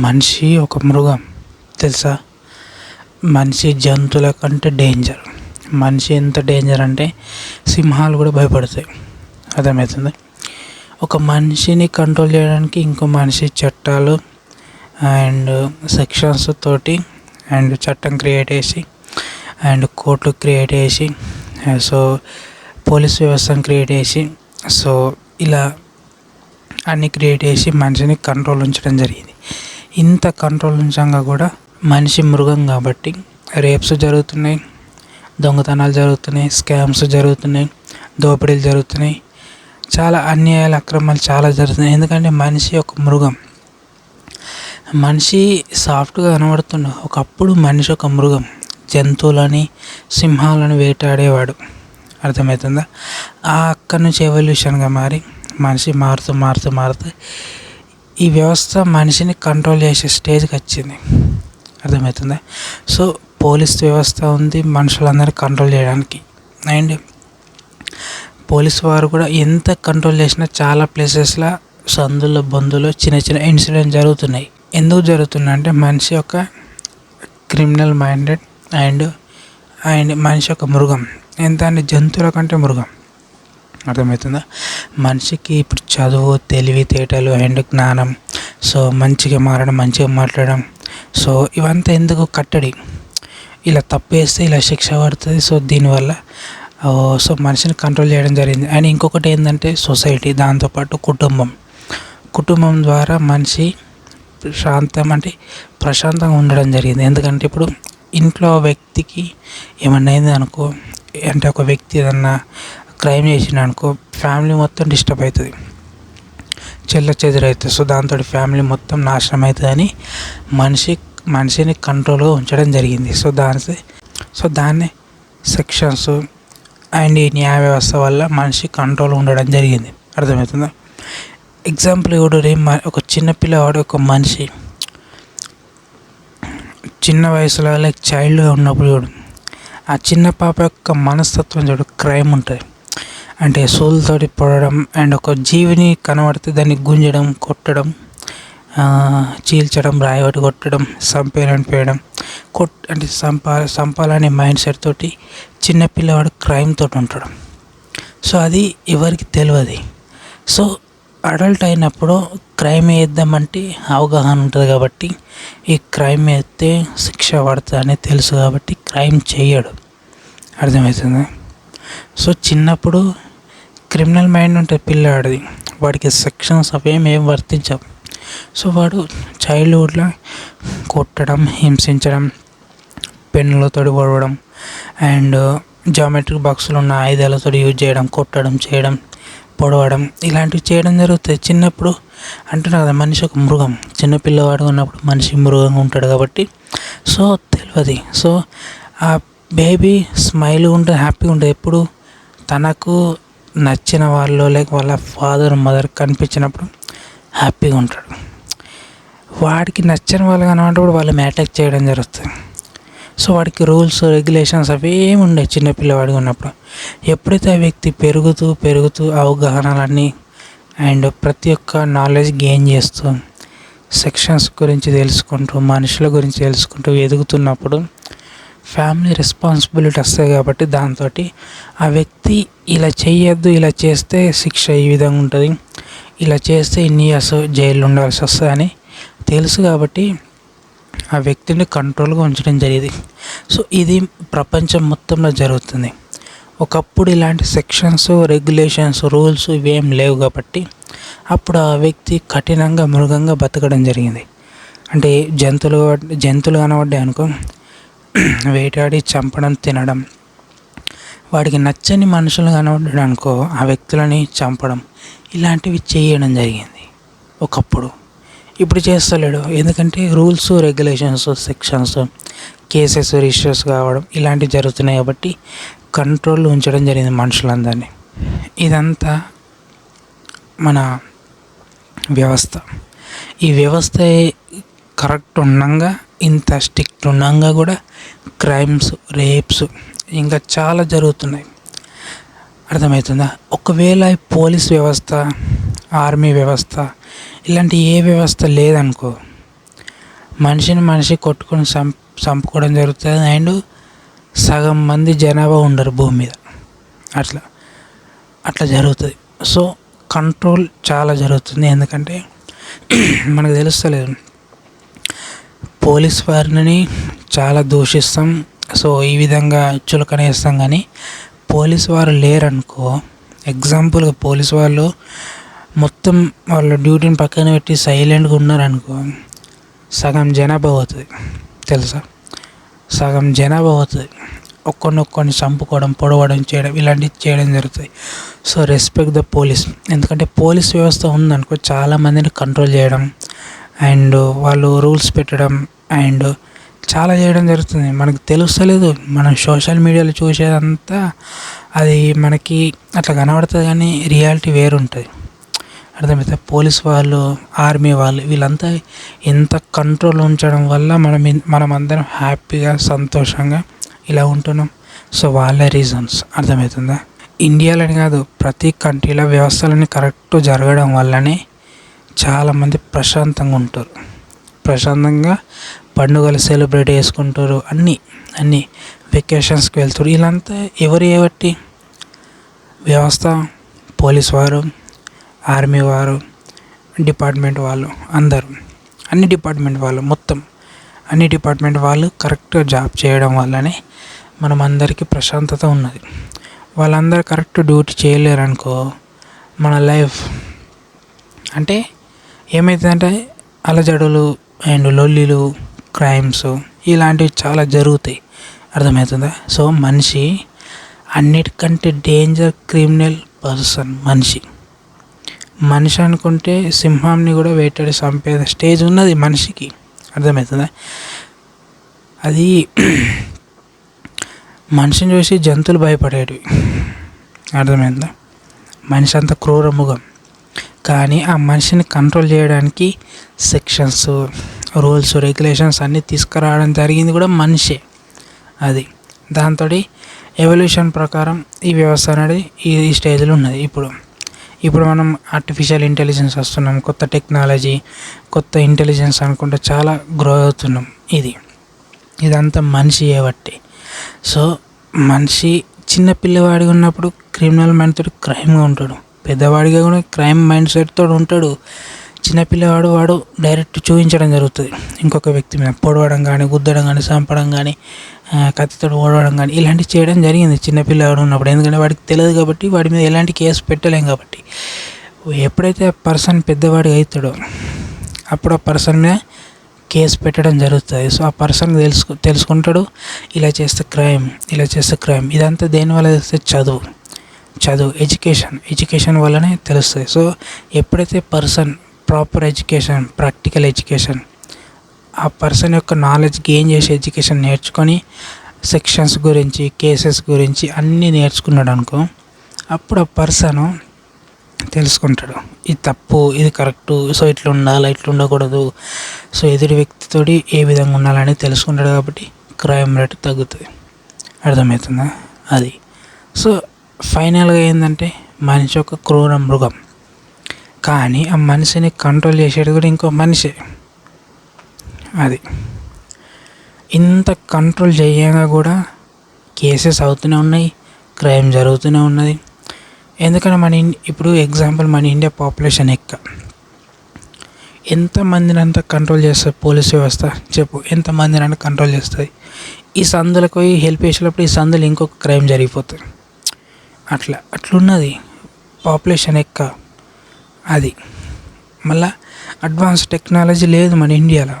మనిషి ఒక మృగం తెలుసా? మనిషి జంతువుల కంటే డేంజర్. మనిషి ఎంత డేంజర్ అంటే సింహాలు కూడా భయపడతాయి. అర్థమవుతుంది. ఒక మనిషిని కంట్రోల్ చేయడానికి ఇంకో మనిషి చట్టాలు అండ్ సెక్షన్స్ తోటి అండ్ చట్టం క్రియేట్ చేసి అండ్ కోర్టు క్రియేట్ చేసి సో పోలీస్ వ్యవస్థను క్రియేట్ చేసి సో ఇలా అన్నీ క్రియేట్ చేసి మనిషిని కంట్రోల్ ఉంచడం జరిగింది. ఇంత కంట్రోల్ ఉంచంగా కూడా మనిషి మృగం కాబట్టి రేప్స్ జరుగుతున్నాయి, దొంగతనాలు జరుగుతున్నాయి, స్కామ్స్ జరుగుతున్నాయి, దోపిడీలు జరుగుతున్నాయి, చాలా అన్యాయాలు అక్రమాలు చాలా జరుగుతున్నాయి. ఎందుకంటే మనిషి ఒక మృగం. మనిషి సాఫ్ట్గా కనబడుతుండు. ఒకప్పుడు మనిషి ఒక మృగం, జంతువులని సింహాలను వేటాడేవాడు. అర్థమవుతుందా? అక్కడి నుంచి ఎవల్యూషన్గా మారి మనిషి మారుతూ ఈ వ్యవస్థ మనిషిని కంట్రోల్ చేసే స్టేజ్కి వచ్చింది. అర్థమవుతుందా? సో పోలీస్ వ్యవస్థ ఉంది మనుషులందరినీ కంట్రోల్ చేయడానికి. అండ్ పోలీస్ వారు కూడా ఎంత కంట్రోల్ చేసినా చాలా ప్లేసెస్లో సందులో బొందులో చిన్న చిన్న ఇన్సిడెంట్ జరుగుతున్నాయి. ఎందుకు జరుగుతున్నాయి అంటే మనిషి ఒక క్రిమినల్ మైండెడ్ అండ్ మనిషి ఒక మృగం. ఎంత అంటే జంతువుల కంటే మృగం. అర్థమవుతుందా? మనిషికి ఇప్పుడు చదువు, తెలివితేటలు అండ్ జ్ఞానం, సో మంచిగా మారడం, మంచిగా మాట్లాడడం, సో ఇవంతా ఎందుకు కట్టడి. ఇలా తప్పు వేస్తే ఇలా శిక్ష పడుతుంది. సో దీనివల్ల సో మనిషిని కంట్రోల్ చేయడం జరిగింది. అండ్ ఇంకొకటి ఏంటంటే సొసైటీ, దాంతోపాటు కుటుంబం ద్వారా మనిషి ప్రశాంతంగా ఉండడం జరిగింది. ఎందుకంటే ఇప్పుడు ఇంట్లో వ్యక్తికి ఏమన్నా అయింది అనుకో, అంటే ఒక వ్యక్తి ఏదన్నా క్రైమ్ చేసిన అనుకో ఫ్యామిలీ మొత్తం డిస్టర్బ్ అవుతుంది, చెల్లాచెదురు. సో దాంతో ఫ్యామిలీ మొత్తం నాశనం అవుతుందని మనిషిని కంట్రోల్గా ఉంచడం జరిగింది. సో దాన్ని సెక్షన్స్ అండ్ ఈ న్యాయ వ్యవస్థ వల్ల మనిషి కంట్రోల్ ఉండడం జరిగింది. అర్థమవుతుందా? ఎగ్జాంపుల్ కూడా ఒక చిన్న పిల్లవాడు, ఒక మనిషి చిన్న వయసులో లైక్ చైల్డ్గా ఉన్నప్పుడు చూడు, ఆ చిన్న పాప యొక్క మనస్తత్వం చూడు, క్రైమ్ ఉంటుంది. అంటే సోల్తోటి పొడడం అండ్ ఒక జీవిని కనబడితే దాన్ని గుంజడం, కొట్టడం, చీల్చడం, రాయబట్టి కొట్టడం, చంపేయాలని పోయడం, అంటే చంపాలనే మైండ్ సెట్ తోటి చిన్నపిల్లవాడు క్రైమ్ తోటి ఉంటాడు. సో అది ఎవరికి తెలియదు. సో అడల్ట్ అయినప్పుడు క్రైమ్ వేద్దామంటే అవగాహన ఉంటుంది కాబట్టి ఈ క్రైమ్ వేస్తే శిక్ష పడుతుంది అని తెలుసు కాబట్టి క్రైమ్ చేయడు. అర్థమవుతుంది? సో చిన్నప్పుడు క్రిమినల్ మైండ్ ఉంటుంది పిల్లాడిది, వాడికి సెక్షన్స్ అవేం వర్తించవు. సో వాడు చైల్డ్హుడ్లో కొట్టడం, హింసించడం, పెన్నులతో పొడవడం అండ్ జామెట్రిక్ బాక్సులు ఉన్న ఆయుధాలతో యూజ్ చేయడం, కొట్టడం, చేయడం, పొడవడం ఇలాంటివి చేయడం జరుగుతుంది. చిన్నప్పుడు అంటున్నా కదా మనిషి ఒక మృగం. చిన్నపిల్లవాడు ఉన్నప్పుడు మనిషి మృగంగా ఉంటాడు కాబట్టి సో తెలియదు. సో ఆ బేబీ స్మైల్ ఉంటుంది, హ్యాపీగా ఉంటుంది. ఎప్పుడు తనకు నచ్చిన వాళ్ళు లేక వాళ్ళ ఫాదర్ మదర్ కనిపించినప్పుడు హ్యాపీగా ఉంటాడు. వాడికి నచ్చిన వాళ్ళు కనబడినప్పుడు వాళ్ళని అటాక్ చేయడం జరుగుతుంది. సో వాడికి రూల్స్, రెగ్యులేషన్స్ అవి ఏమి ఉండవు చిన్నపిల్లవాడిగా ఉన్నప్పుడు. ఎప్పుడైతే ఆ వ్యక్తి పెరుగుతూ అవగాహనలన్నీ అండ్ ప్రతి ఒక్క నాలెడ్జ్ గెయిన్ చేస్తూ సెక్షన్స్ గురించి తెలుసుకుంటూ మనుషుల గురించి తెలుసుకుంటూ ఎదుగుతున్నప్పుడు ఫ్యామిలీ రెస్పాన్సిబిలిటీ వస్తాయి. కాబట్టి దాంతో ఆ వ్యక్తి ఇలా చేయొద్దు, ఇలా చేస్తే శిక్ష ఈ విధంగా ఉంటుంది, ఇలా చేస్తే ఇన్ని ఇయర్స్ జైల్లో ఉండాల్సి వస్తుంది అని తెలుసు. కాబట్టి ఆ వ్యక్తిని కంట్రోల్గా ఉంచడం జరిగింది. సో ఇది ప్రపంచం మొత్తంలో జరుగుతుంది. ఒకప్పుడు ఇలాంటి సెక్షన్స్, రెగ్యులేషన్స్, రూల్స్ ఇవేం లేవు కాబట్టి అప్పుడు ఆ వ్యక్తి కఠినంగా మృగంగా బతకడం జరిగింది. అంటే జంతువులు కనబడ్డాయి అనుకో, వేటాడి చంపడం, తినడం, వాడికి నచ్చని మనుషులు కనబడ్డాడు అనుకో ఆ వ్యక్తులని చంపడం, ఇలాంటివి చేయడం జరిగింది ఒకప్పుడు. ఇప్పుడు చేస్తలేడు. ఎందుకంటే rules, regulations, sections, cases registers కావడం ఇలాంటివి జరుగుతున్నాయి కాబట్టి కంట్రోల్ ఉంచడం జరిగింది మనుషులందరినీ. ఇదంతా మన వ్యవస్థ. ఈ వ్యవస్థ కరెక్ట్ ఉండగా, ఇంత స్ట్రిక్ట్ ఉండగా కూడా క్రైమ్స్, రేప్స్ ఇంకా చాలా జరుగుతున్నాయి. అర్థమవుతుందా? ఒకవేళ పోలీస్ వ్యవస్థ, ఆర్మీ వ్యవస్థ ఇలాంటి ఏ వ్యవస్థ లేదనుకో మనిషిని మనిషి కొట్టుకొని చంపుకోవడం జరుగుతుంది. అండ్ సగం మంది జనాభా ఉండరు భూమి మీద. అట్లా అట్లా జరుగుతుంది. సో కంట్రోల్ చాలా జరుగుతుంది. ఎందుకంటే మనకు తెలుస్తలేదు, పోలీస్ వారిని చాలా దూషిస్తాం. సో ఈ విధంగా చులకనేస్తాం. కానీ పోలీస్ వారు లేరనుకో, ఎగ్జాంపుల్గా పోలీస్ వాళ్ళు మొత్తం వాళ్ళ డ్యూటీని పక్కన పెట్టి సైలెంట్గా ఉన్నారనుకో, సగం జనాభా పోతుంది. తెలుసా, సగం జనాభా పోతుంది. ఒక్కొక్కరిని చంపుకోవడం, పొడవడం, చేయడం ఇలాంటివి చేయడం జరుగుతుంది. So respect the police. ఎందుకంటే పోలీస్ వ్యవస్థ ఉందనుకో, చాలామందిని కంట్రోల్ చేయడం అండ్ వాళ్ళు రూల్స్ పెట్టడం అండ్ చాలా చేయడం జరుగుతుంది. మనకు తెలుస్తలేదు, మనం సోషల్ మీడియాలో చూసేదంతా అది మనకి అట్లా కనబడుతుంది, కానీ రియాలిటీ వేరుంటుంది. అర్థమవుతుంది. పోలీస్ వాళ్ళు, ఆర్మీ వాళ్ళు వీళ్ళంతా ఎంత కంట్రోల్ ఉంచడం వల్ల మనం అందరం హ్యాపీగా సంతోషంగా ఇలా ఉంటున్నాం. సో వాళ్ళ రీజన్స్. అర్థమవుతుందా. ఇండియాలోని కాదు, ప్రతి కంట్రీలో వ్యవస్థలని కరెక్ట్ జరగడం వల్లనే చాలామంది ప్రశాంతంగా ఉంటారు. ప్రశాంతంగా పండుగలు సెలబ్రేట్ చేసుకుంటారు. అన్నీ వెకేషన్స్కి వెళ్తారు. వీళ్ళంతా ఎవరు ఏబట్టి వ్యవస్థ, పోలీస్ వారు, ఆర్మీ వారు, డిపార్ట్మెంట్ వాళ్ళు, అందరూ అన్ని డిపార్ట్మెంట్ వాళ్ళు, మొత్తం అన్ని డిపార్ట్మెంట్ వాళ్ళు కరెక్ట్గా జాబ్ చేయడం వల్లనే మనం అందరికీ ప్రశాంతత ఉన్నది. వాళ్ళందరూ కరెక్ట్ డ్యూటీ చేయలేరనుకో, మన లైఫ్ అంటే ఏమవుతుందంటే అలజడులు అండ్ లొల్లిలు, క్రైమ్స్ ఇలాంటివి చాలా జరుగుతాయి. అర్థమవుతుందా. సో మనిషి అన్నిటికంటే డేంజర్ క్రిమినల్ పర్సన్ మనిషి అనుకుంటే సింహాన్ని కూడా వేటాడి చంపే స్టేజ్ ఉన్నది మనిషికి. అర్థమవుతుందా. అది మనిషిని చూసి జంతువులు భయపడేటివి. అర్థమైందా. మనిషి అంత క్రూర మృగం. కానీ ఆ మనిషిని కంట్రోల్ చేయడానికి సెక్షన్స్, రూల్స్, రెగ్యులేషన్స్ అన్నీ తీసుకురావడం జరిగింది కూడా మనిషే. అది దాంతో ఎవల్యూషన్ ప్రకారం ఈ వ్యవస్థ అనేది ఈ స్టేజ్లో ఉన్నది. ఇప్పుడు మనం ఆర్టిఫిషియల్ ఇంటెలిజెన్స్ వస్తున్నాం, కొత్త టెక్నాలజీ, కొత్త ఇంటెలిజెన్స్ అనుకుంటే చాలా గ్రో అవుతున్నాం. ఇదంతా మనిషి చేయబట్టి. సో మనిషి చిన్న పిల్లవాడిగా ఉన్నప్పుడు క్రిమినల్ మైండ్ తోటి క్రైమ్గా ఉంటాడు, పెద్దవాడిగా కూడా క్రైమ్ మైండ్ సెట్ తోటి ఉంటాడు. చిన్నపిల్లవాడు వాడు డైరెక్ట్ చూపించడం జరుగుతుంది ఇంకొక వ్యక్తి మీద, పొడవడం కానీ, గుద్దడం కానీ, చంపడం కానీ, కత్తితో ఓడవడం కానీ ఇలాంటివి చేయడం జరిగింది చిన్నపిల్లవాడు ఉన్నప్పుడు. ఎందుకంటే వాడికి తెలియదు కాబట్టి, వాడి మీద ఎలాంటి కేసు పెట్టలేం కాబట్టి. ఎప్పుడైతే ఆ పర్సన్ పెద్దవాడిగా అవుతాడో అప్పుడు ఆ పర్సన్ మీద కేసు పెట్టడం జరుగుతుంది. సో ఆ పర్సన్ తెలుసుకుంటాడు, ఇలా చేస్తే క్రైమ్. ఇదంతా దేనివల్ల తెలిస్తే చదువు, ఎడ్యుకేషన్ వల్లనే తెలుస్తుంది. సో ఎప్పుడైతే person proper education, practical education, ఆ పర్సన్ యొక్క నాలెడ్జ్ గెయిన్ చేసి ఎడ్యుకేషన్ నేర్చుకొని సెక్షన్స్ గురించి, కేసెస్ గురించి అన్నీ నేర్చుకున్నాడు అనుకో, అప్పుడు ఆ పర్సన్ తెలుసుకుంటాడు ఇది తప్పు, ఇది కరెక్టు, సో ఇట్లా ఉండాలి, ఇట్లా ఉండకూడదు, సో ఎదుటి వ్యక్తితోటి ఏ విధంగా ఉండాలని తెలుసుకుంటాడు. కాబట్టి క్రైమ్ రేట్ తగ్గుతుంది. అర్థమవుతుందా. అది సో ఫైనల్గా ఏంటంటే మనిషి ఒక క్రూర మృగం, కానీ ఆ మనిషిని కంట్రోల్ చేసేది కూడా ఇంకో మనిషే. అది ఇంత కంట్రోల్ చేయగా కూడా కేసెస్ అవుతూనే ఉన్నాయి, క్రైమ్ జరుగుతూనే ఉన్నది. ఎందుకంటే ఇప్పుడు ఎగ్జాంపుల్ మన ఇండియా పాపులేషన్ ఎంతమందిని అంతా కంట్రోల్ చేస్తుంది పోలీస్ వ్యవస్థ. చెప్పు, ఎంతమందిని అంతా కంట్రోల్ చేస్తుంది. ఈ సందులకు పోయి హెల్ప్ చేసేటప్పుడు ఈ సందులో ఇంకొక క్రైమ్ జరిగిపోతుంది. అట్లున్నది పాపులేషన్ అది మళ్ళా అడ్వాన్స్ టెక్నాలజీ లేదు మన ఇండియాలో.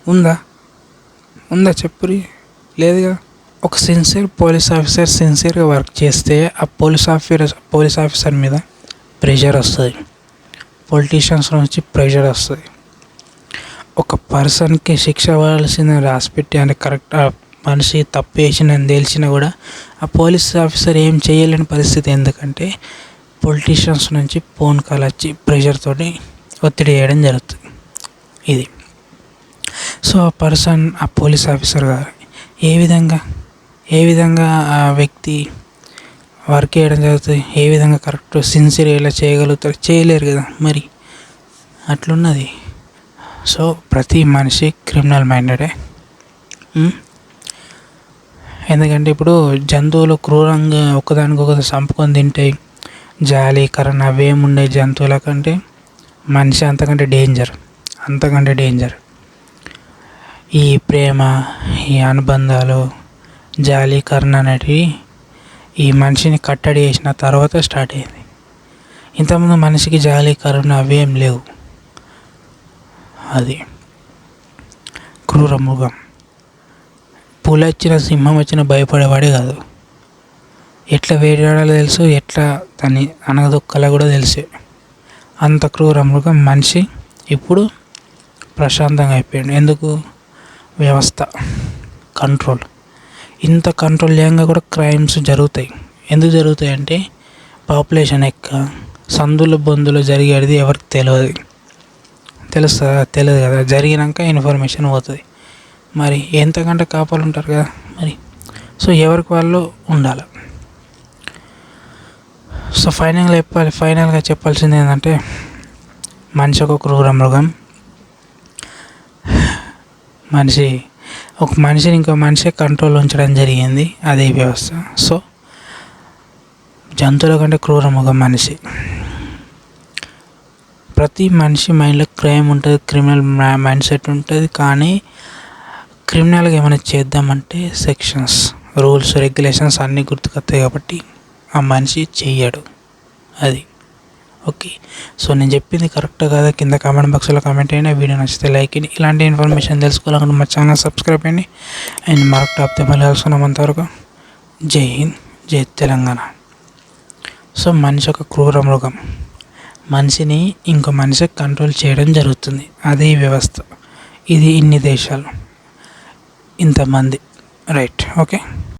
ఉందా చెప్పురి, లేదుగా. ఒక సిన్సియర్ పోలీస్ ఆఫీసర్ సిన్సియర్గా వర్క్ చేస్తే ఆ పోలీస్ ఆఫీసర్ మీద ప్రెషర్ వస్తుంది, పొలిటీషియన్స్ నుంచి ప్రెషర్ వస్తుంది. ఒక పర్సన్కి శిక్ష పడాల్సిందని రాసిపెట్టి అంటే కరెక్ట్ ఆ మనిషి తప్పు చేసిందని తెలిసినా కూడా ఆ పోలీస్ ఆఫీసర్ ఏం చేయలేని పరిస్థితి. ఎందుకంటే పొలిటీషియన్స్ నుంచి ఫోన్ కాల్ వచ్చి ప్రెషర్ తోటి ఒత్తిడి చేయడం జరుగుతుంది. ఇది సో ఆ పర్సన్, ఆ పోలీస్ ఆఫీసర్ గారు ఏ విధంగా ఆ వ్యక్తి వర్క్ చేయడం జరుగుతుంది, ఏ విధంగా కరెక్ట్ సిన్సియర్ ఎలా చేయగలుగుతారు, చేయలేరు కదా మరి. అట్లున్నది. సో ప్రతి మనిషి క్రిమినల్ మైండెడే. ఎందుకంటే ఇప్పుడు జంతువులు క్రూరంగా ఒకదానికొకటి చంపుకొని తింటాయి, జాలి కరుణ అవేముండే జంతువుల కంటే మనిషి అంతకంటే డేంజర్. ఈ ప్రేమ, ఈ అనుబంధాలు, జాలి కరుణ అనేటివి ఈ మనిషిని కట్టడి చేసిన తర్వాత స్టార్ట్ అయింది. ఇంతకుముందు మనిషికి జాలి కరుణ అవేం లేవు. అది క్రూర మృగం. పులి వచ్చిన సింహం వచ్చిన భయపడేవాడే కాదు. ఎట్లా వేటాడాలో తెలుసు, ఎట్లా దాన్ని అనగదొక్కాలో కూడా తెలుసు. అంత క్రూర మృగం మనిషి ఇప్పుడు ప్రశాంతంగా అయిపోయాడు. ఎందుకు? వ్యవస్థ, కంట్రోల్. ఇంత కంట్రోల్ చేయంగా కూడా క్రైమ్స్ జరుగుతాయి. ఎందుకు జరుగుతాయి అంటే పాపులేషన్ సందులు బొందులు జరిగేది ఎవరికి తెలియదు కదా. జరిగినాక ఇన్ఫర్మేషన్ పోతుంది. మరి ఎంతకంటే కాపాలు ఉంటారు కదా మరి. సో ఎవరికి వాళ్ళు ఉండాలి. సో ఫైనల్గా చెప్పాల్సింది ఏంటంటే మనిషి ఒక క్రూర మృగం. ఒక మనిషిని ఇంకో మనిషి కంట్రోల్ ఉంచడం జరిగింది, అదే వ్యవస్థ. సో జంతువుల కంటే క్రూర మృగం మనిషి. ప్రతి మనిషి మైండ్లో క్రైమ్ ఉంటుంది, క్రిమినల్ మైండ్ సెట్ ఉంటుంది. కానీ క్రిమినల్గా ఏమైనా చేద్దామంటే సెక్షన్స్, రూల్స్, రెగ్యులేషన్స్ అన్నీ గుర్తుకొస్తాయి కాబట్టి ఆ మనిషి చెయ్యడు. అది ఓకే. సో నేను చెప్పింది కరెక్ట్ కదా కింద కామెంట్ బాక్స్లో కామెంట్ అయినా, వీడియో నచ్చితే లైక్ అయ్యి, ఇలాంటి ఇన్ఫర్మేషన్ తెలుసుకోవాలనుకుంటే మా ఛానల్ సబ్స్క్రైబ్ అయ్యండి. అండ్ మరొక టాప్తో మళ్ళీ కలుసుకున్నాం. అంతవరకు జై హింద్, జై తెలంగాణ. సో మనిషి ఒక క్రూర మృగం. మనిషిని ఇంకో మనిషి కంట్రోల్ చేయడం జరుగుతుంది, అదే వ్యవస్థ. ఇది ఇన్ని దేశాలు, ఇంతమంది. Right, okay.